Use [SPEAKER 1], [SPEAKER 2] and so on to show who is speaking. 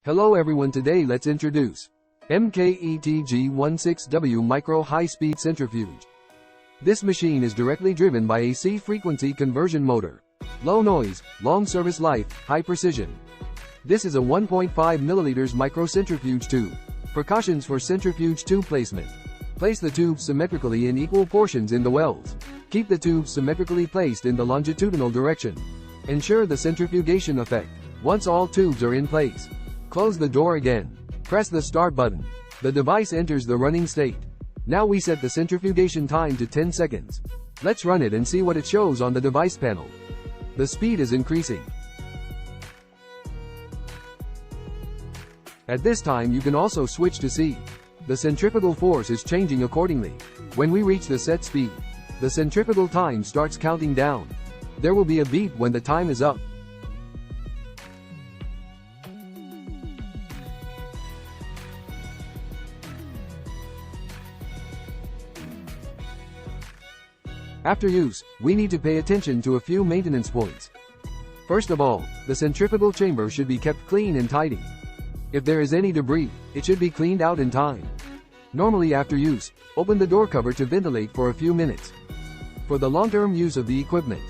[SPEAKER 1] Hello everyone, today let's introduce MKE TG16W Micro High-Speed Centrifuge. This machine is directly driven by AC frequency conversion motor. Low noise, long service life, high precision. This is a 1.5 milliliters microcentrifuge tube. Precautions for centrifuge tube placement. Place the tubes symmetrically in equal portions in the wells. Keep the tubes symmetrically placed in the longitudinal direction. Ensure the centrifugation effect. Once all tubes are in place, close the door again. Press the start button. The device enters the running state. Now we set the centrifugation time to 10 seconds. Let's run it and see what it shows on the device panel. The speed is increasing. At this time you can also switch to C. The centrifugal force is changing accordingly. When we reach the set speed, the centrifugal time starts counting down. There will be a beep when the time is up. After use, we need to pay attention to a few maintenance points. First of all, the centrifugal chamber should be kept clean and tidy. If there is any debris, it should be cleaned out in time. Normally after use, open the door cover to ventilate for a few minutes. For the long-term use of the equipment,